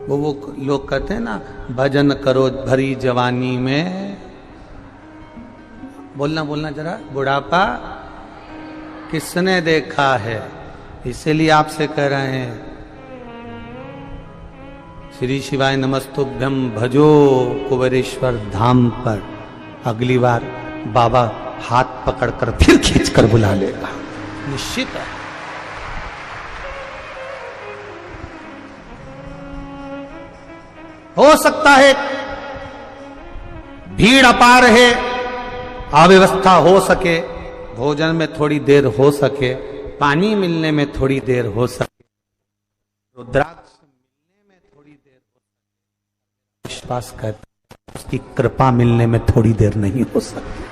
वो लोग कहते हैं ना, भजन करो भरी जवानी में। बोलना बोलना जरा, बुढ़ापा किसने देखा है, इसीलिए आपसे कह रहे हैं श्री शिवाय नमस्तुभ्यम भजो कुबेरेश्वर धाम पर। अगली बार बाबा हाथ पकड़कर फिर खींचकर बुला लेगा, निश्चित है। हो सकता है भीड़ अपार है, अव्यवस्था हो सके, भोजन में थोड़ी देर हो सके, पानी मिलने में थोड़ी देर हो सके, रुद्राक्ष मिलने में थोड़ी देर हो सके, विश्वास करता उसकी कृपा मिलने में थोड़ी देर नहीं हो सकती।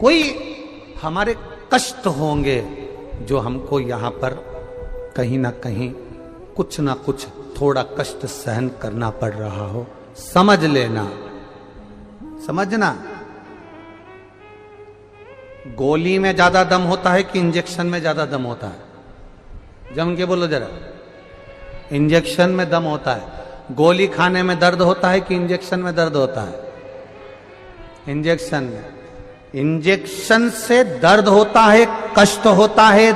कोई हमारे कष्ट होंगे जो हमको यहां पर कहीं ना कहीं कुछ ना कुछ थोड़ा कष्ट सहन करना पड़ रहा हो, समझ लेना, समझना। गोली में ज्यादा दम होता है कि इंजेक्शन में ज्यादा दम होता है? जम के बोलो जरा। इंजेक्शन में दम होता है। गोली खाने में दर्द होता है कि इंजेक्शन में दर्द होता है? इंजेक्शन में। इंजेक्शन से दर्द होता है, कष्ट होता है,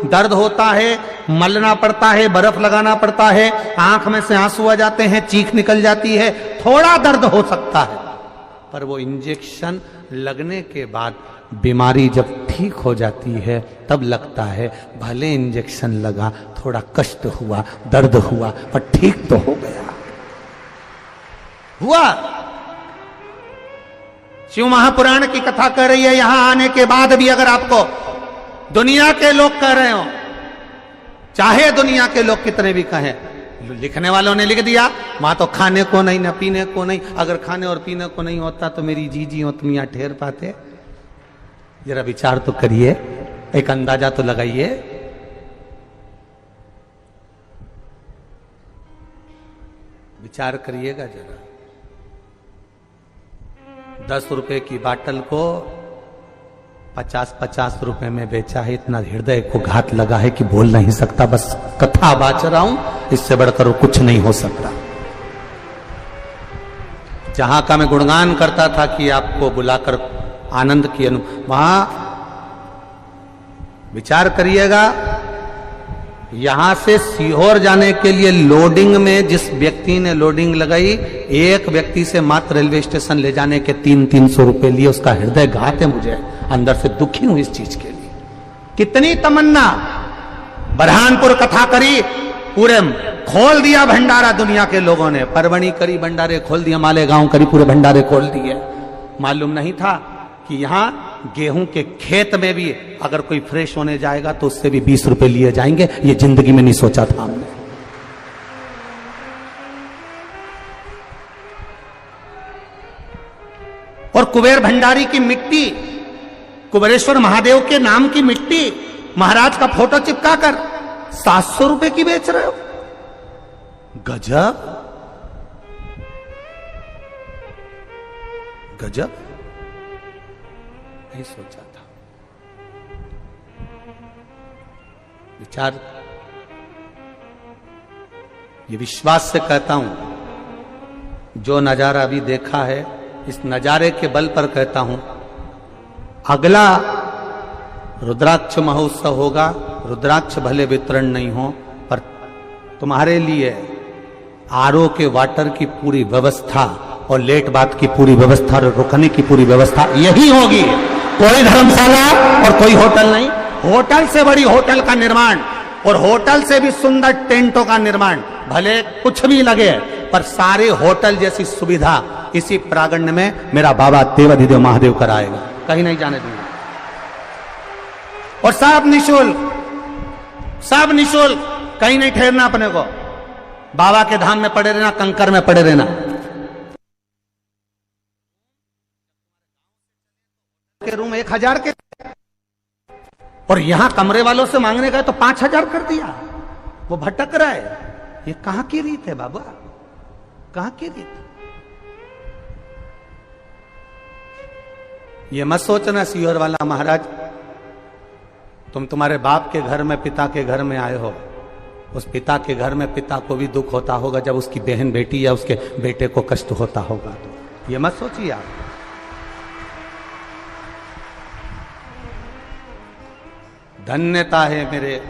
दर्द होता है, मलना पड़ता है, बर्फ लगाना पड़ता है, आंख में से आंसू आ जाते हैं, चीख निकल जाती है, थोड़ा दर्द हो सकता है। पर वो इंजेक्शन लगने के बाद बीमारी जब ठीक हो जाती है तब लगता है भले इंजेक्शन लगा, थोड़ा कष्ट हुआ, दर्द हुआ, पर ठीक तो हो गया। हुआ। शिव महापुराण की कथा कर रही है, यहां आने के बाद भी अगर आपको दुनिया के लोग कह रहे हो, चाहे दुनिया के लोग कितने भी कहें, लिखने वालों ने लिख दिया वहां तो खाने को नहीं, न पीने को नहीं। अगर खाने और पीने को नहीं होता तो मेरी जीजी हो तुम यहां ठहर पाते? जरा विचार तो करिए, एक अंदाजा तो लगाइए। विचार करिएगा जरा। 10 रुपए की बाटल को 50-50 रुपए में बेचा है। इतना हृदय को घात लगा है कि बोल नहीं सकता, बस कथा बाच रहा हूं, इससे बढ़कर कुछ नहीं हो सकता। जहां का मैं गुणगान करता था कि आपको बुलाकर आनंद की वहां विचार करिएगा, यहां से सीहोर जाने के लिए लोडिंग में जिस व्यक्ति ने लोडिंग लगाई, एक व्यक्ति से मात्र रेलवे स्टेशन ले जाने के 300-300 रुपए लिए। उसका हृदय घात है, मुझे अंदर से दुखी हूं इस चीज के लिए। कितनी तमन्ना। बरहानपुर कथा करी, पूरे खोल दिया भंडारा दुनिया के लोगों ने। परवणी करी, भंडारे खोल दिया, मालेगांव करी, पूरे भंडारे खोल दिए। मालूम नहीं था कि यहां गेहूं के खेत में भी अगर कोई फ्रेश होने जाएगा तो उससे भी 20 रुपए लिए जाएंगे। ये जिंदगी में नहीं सोचा था हमने। और कुबेर भंडारी की मिट्टी, कुबेरेश्वर महादेव के नाम की मिट्टी, महाराज का फोटो चिपका कर 700 रुपए की बेच रहे हो। गजब गजब, नहीं सोचा था। विचार, ये विश्वास से कहता हूं, जो नजारा अभी देखा है इस नजारे के बल पर कहता हूं, अगला रुद्राक्ष महोत्सव होगा, रुद्राक्ष भले वितरण नहीं हो, पर तुम्हारे लिए आरओ के वाटर की पूरी व्यवस्था और लेट बात की पूरी व्यवस्था और रुकने की पूरी व्यवस्था यही होगी। कोई धर्मशाला और कोई होटल नहीं। होटल से बड़ी होटल का निर्माण और होटल से भी सुंदर टेंटों का निर्माण, भले कुछ भी लगे, पर सारे होटल जैसी सुविधा इसी प्रांगण में मेरा बाबा देवाधिदेव महादेव कराएगा, कहीं नहीं जाने दूंगा। और सब निःशुल्क, सब निःशुल्क, कहीं नहीं ठहरना अपने को। बाबा के धाम में पड़े रहना, कंकर में पड़े रहना। के रूम 1000 के, और यहां कमरे वालों से मांगने गए तो 5000 कर दिया। वो भटक रहा है। ये कहां की रीत है बाबा, कहां की रीत? ये मत सोचना सीहोर वाला महाराज तुम तुम्हारे बाप के घर में, पिता के घर में आए हो, उस पिता के घर में पिता को भी दुख होता होगा जब उसकी बहन बेटी या उसके बेटे को कष्ट होता होगा। तो ये मत सोचिए आप। धन्यता है मेरे,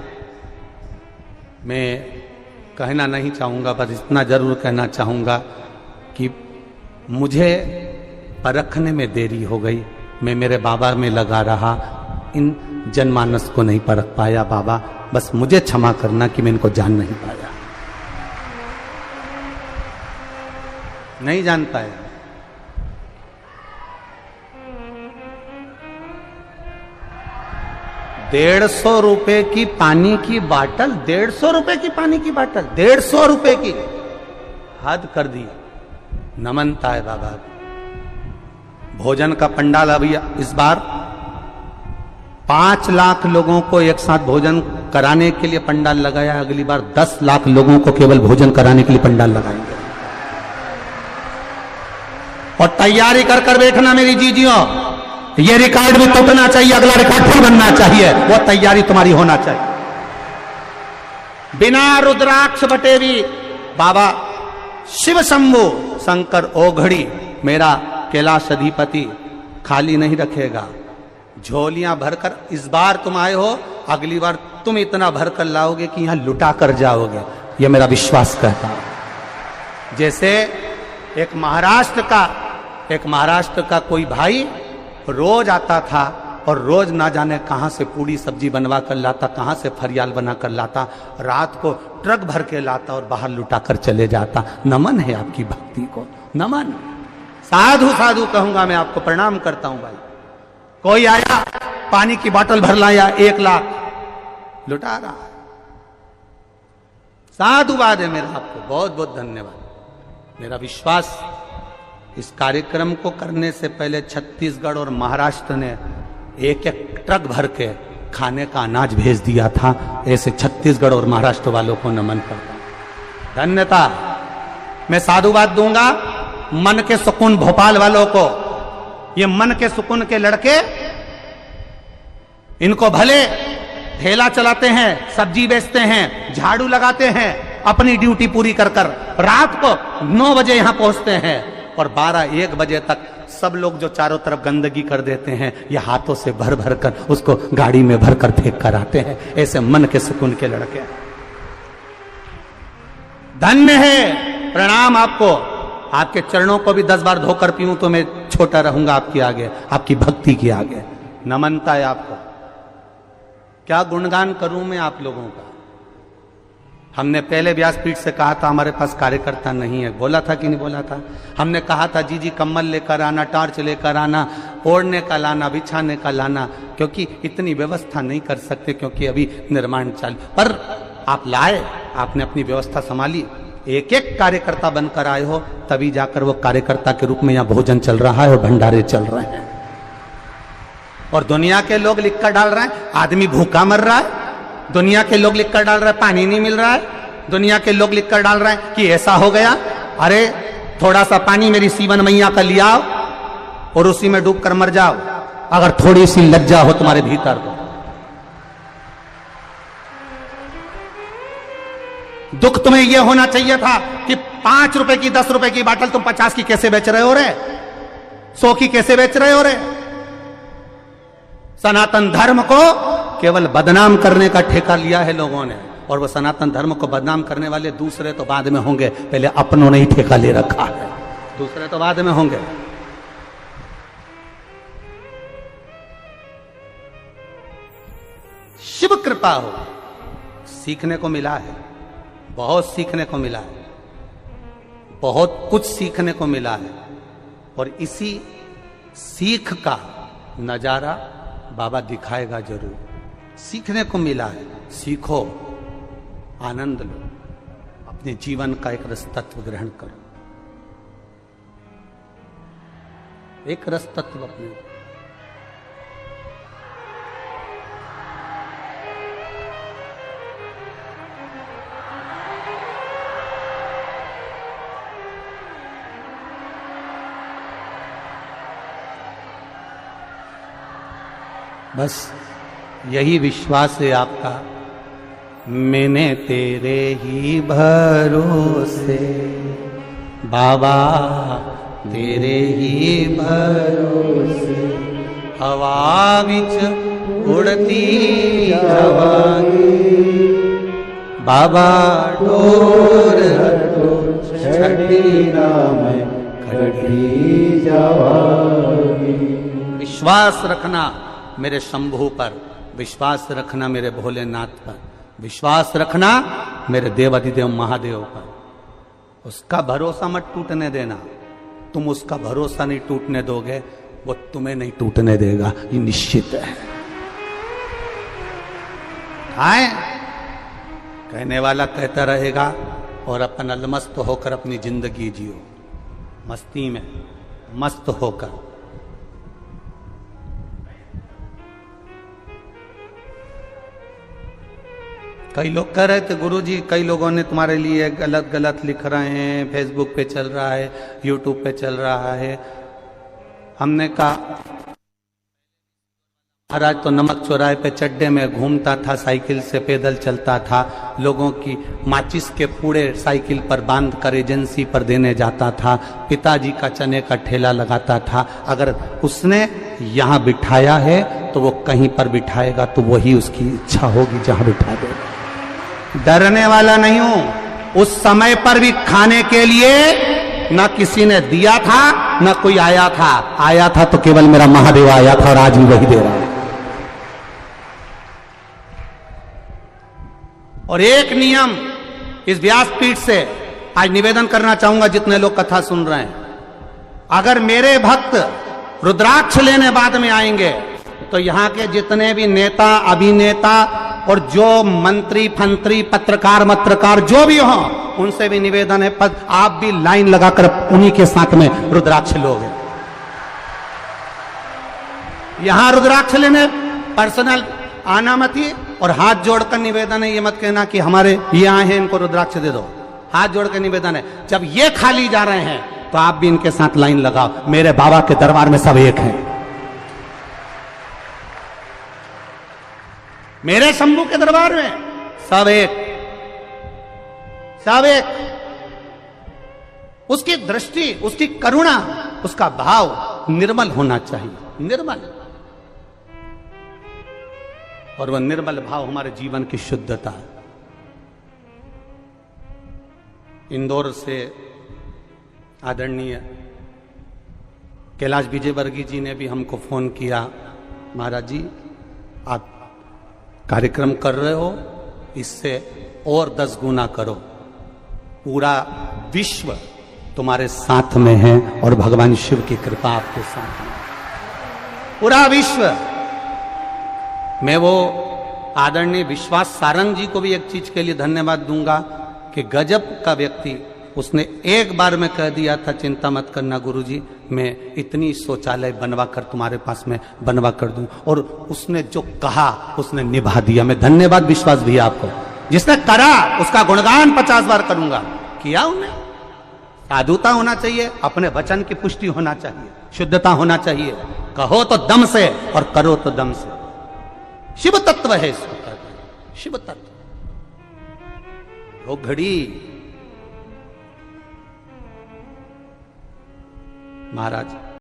मैं कहना नहीं चाहूंगा, बस इतना जरूर कहना चाहूंगा कि मुझे परखने में देरी हो गई। मैं मेरे बाबा में लगा रहा, इन जनमानस को नहीं परख पाया। बाबा बस मुझे क्षमा करना कि मैं इनको जान नहीं पाया, नहीं जान पाया। ₹150 की पानी की बाटल, ₹150 की पानी की बाटल, ₹150 की, हद कर दी। नमनता है बाबा। भोजन का पंडाल अभी इस बार 5 लाख लोगों को एक साथ भोजन कराने के लिए पंडाल लगाया। अगली बार 10 लाख लोगों को केवल भोजन कराने के लिए पंडाल लगाएंगे। और तैयारी कर कर बैठना मेरी जीजियों, ये रिकॉर्ड भी टूटना चाहिए, अगला रिकॉर्ड फिर बनना चाहिए, वो तैयारी तुम्हारी होना चाहिए। बिना रुद्राक्ष बटे भी बाबा शिव शंभु शंकर ओघड़ी मेरा कैलाश अधिपति खाली नहीं रखेगा। झोलियां भरकर इस बार तुम आए हो, अगली बार तुम इतना भरकर लाओगे कि यहां लुटा कर जाओगे, यह मेरा विश्वास कहता है। जैसे एक महाराष्ट्र का कोई भाई रोज आता था और रोज ना जाने कहां से पूड़ी सब्जी बनवा कर लाता, कहां से फरियाल बना कर लाता, रात को ट्रक भर के लाता और बाहर लुटा कर चले जाता। नमन है आपकी भक्ति को, नमन। साधु साधु कहूंगा मैं आपको, प्रणाम करता हूं भाई। कोई आया पानी की बोतल भर लाया, 1 लाख लुटा रहा है। साधुवाद है मेरा आपको, बहुत बहुत धन्यवाद। मेरा विश्वास, इस कार्यक्रम को करने से पहले छत्तीसगढ़ और महाराष्ट्र ने एक एक ट्रक भर के खाने का अनाज भेज दिया था। ऐसे छत्तीसगढ़ और महाराष्ट्र वालों को नमन करता हूं, धन्यता। मैं साधुवाद दूंगा मन के सुकून भोपाल वालों को। ये मन के सुकून के लड़के, इनको भले ठेला चलाते हैं, सब्जी बेचते हैं, झाड़ू लगाते हैं, अपनी ड्यूटी पूरी कर कर रात को 9 बजे यहां पहुंचते हैं और 12-1 बजे तक सब लोग जो चारों तरफ गंदगी कर देते हैं, ये हाथों से भर भर कर उसको गाड़ी में भर कर फेंक कर आते हैं। ऐसे मन के सुकून के लड़के, धन्य है। प्रणाम आपको। आपके चरणों को भी 10 बार धोकर पीऊं तो मैं छोटा रहूंगा आपके आगे, आपकी भक्ति के आगे। नमनता है आपको। क्या गुणगान करूं मैं आप लोगों का। हमने पहले व्यासपीठ से कहा था हमारे पास कार्यकर्ता नहीं है, बोला था कि नहीं बोला था। हमने कहा था जी कम्बल लेकर आना, टॉर्च लेकर आना, ओढ़ने का लाना, बिछाने का लाना, क्योंकि इतनी व्यवस्था नहीं कर सकते, क्योंकि अभी निर्माण चालू। पर आप लाए, आपने अपनी व्यवस्था संभाली, एक एक कार्यकर्ता बनकर आए हो, तभी जाकर वो कार्यकर्ता के रूप में यहाँ भोजन चल रहा है और भंडारे चल रहे हैं। और दुनिया के लोग लिखकर डाल रहे हैं आदमी भूखा मर रहा है, दुनिया के लोग लिखकर डाल रहे हैं पानी नहीं मिल रहा है, दुनिया के लोग लिखकर डाल रहे हैं कि ऐसा हो गया। अरे थोड़ा सा पानी मेरी सीवन मैया का लिया और उसी में डूब कर मर जाओ, अगर थोड़ी सी लज्जा हो तुम्हारे भीतर तो। दुख तुम्हें यह होना चाहिए था कि 5 रुपए की 10 रुपए की बाटल तुम 50 की कैसे बेच रहे हो रे, 100 की कैसे बेच रहे हो रे। सनातन धर्म को केवल बदनाम करने का ठेका लिया है लोगों ने, और वो सनातन धर्म को बदनाम करने वाले दूसरे तो बाद में होंगे, पहले अपनों ने ही ठेका ले रखा है, दूसरे तो बाद में होंगे। शिव कृपा हो, सीखने को मिला है, बहुत सीखने को मिला है, बहुत कुछ सीखने को मिला है। और इसी सीख का नजारा बाबा दिखाएगा जरूर। सीखने को मिला है, सीखो, आनंद लो, अपने जीवन का एक रस तत्व ग्रहण करो, एक रस तत्व अपने। बस यही विश्वास है आपका। मैंने तेरे ही भरोसे बाबा, तेरे ही भरोसे हवा विच उड़ती जावांगी बाबा, डोर छठी नाम खड़ी जावांगी। विश्वास रखना मेरे शंभू पर, विश्वास रखना मेरे भोलेनाथ पर, विश्वास रखना मेरे देवाधिदेव महादेव पर। उसका भरोसा मत टूटने देना। तुम उसका भरोसा नहीं टूटने दोगे, वो तुम्हें नहीं टूटने देगा, ये निश्चित है। आए कहने वाला कहता रहेगा और अपन अलमस्त होकर अपनी जिंदगी जियो, मस्ती में मस्त होकर। कई लोग कह रहे थे गुरुजी, कई लोगों ने तुम्हारे लिए गलत गलत लिख रहे हैं, फेसबुक पे चल रहा है, यूट्यूब पे चल रहा है। हमने कहा महाराज तो नमक चौराहे पे चड्डे में घूमता था, साइकिल से पैदल चलता था, लोगों की माचिस के पूड़े साइकिल पर बांध कर एजेंसी पर देने जाता था, पिताजी का चने का ठेला लगाता था। अगर उसने यहाँ बिठाया है तो वो कहीं पर बिठाएगा, तो वही उसकी इच्छा होगी जहां बिठा देगा। डरने वाला नहीं हूं। उस समय पर भी खाने के लिए ना किसी ने दिया था, ना कोई आया था। आया था तो केवल मेरा महादेव आया था, और आज भी वही दे रहा है। और एक नियम इस व्यासपीठ से आज निवेदन करना चाहूंगा, जितने लोग कथा सुन रहे हैं, अगर मेरे भक्त रुद्राक्ष लेने बाद में आएंगे तो यहां के जितने भी नेता, अभिनेता और जो मंत्री फंत्री, पत्रकार जो भी हो, उनसे भी निवेदन है, आप भी लाइन लगाकर उन्हीं के साथ में रुद्राक्ष लोगे। यहां रुद्राक्ष लेने पर्सनल आना मत ही, और हाथ जोड़कर निवेदन है, ये मत कहना कि हमारे ये आए हैं इनको रुद्राक्ष दे दो। हाथ जोड़कर निवेदन है, जब ये खाली जा रहे हैं तो आप भी इनके साथ लाइन लगाओ। मेरे बाबा के दरबार में सब एक हैं, मेरे शंभू के दरबार में सब एक, सब एक। उसकी दृष्टि, उसकी करुणा, उसका भाव निर्मल होना चाहिए, निर्मल। और वह निर्मल भाव हमारे जीवन की शुद्धता है। इंदौर से आदरणीय कैलाश विजयवर्गीय जी ने भी हमको फोन किया, महाराज जी आप कार्यक्रम कर रहे हो, इससे और 10 गुना करो। पूरा विश्व तुम्हारे साथ में है और भगवान शिव की कृपा आपके साथ है, पूरा विश्व। मैं वो आदरणीय विश्वास सारंग जी को भी एक चीज के लिए धन्यवाद दूंगा कि गजब का व्यक्ति, उसने एक बार में कह दिया था, चिंता मत करना गुरुजी, मैं इतनी शौचालय बनवा कर तुम्हारे पास में बनवा कर दूं। और उसने जो कहा उसने निभा दिया। मैं धन्यवाद विश्वास भैया आपको, जिसने करा उसका गुणगान 50 बार करूंगा। किया उन्हें। साधुता होना चाहिए, अपने वचन की पुष्टि होना चाहिए, शुद्धता होना चाहिए। कहो तो दम से और करो तो दम से। शिव तत्व है इसको कहते हैं, शिव तत्व। वो घड़ी महाराज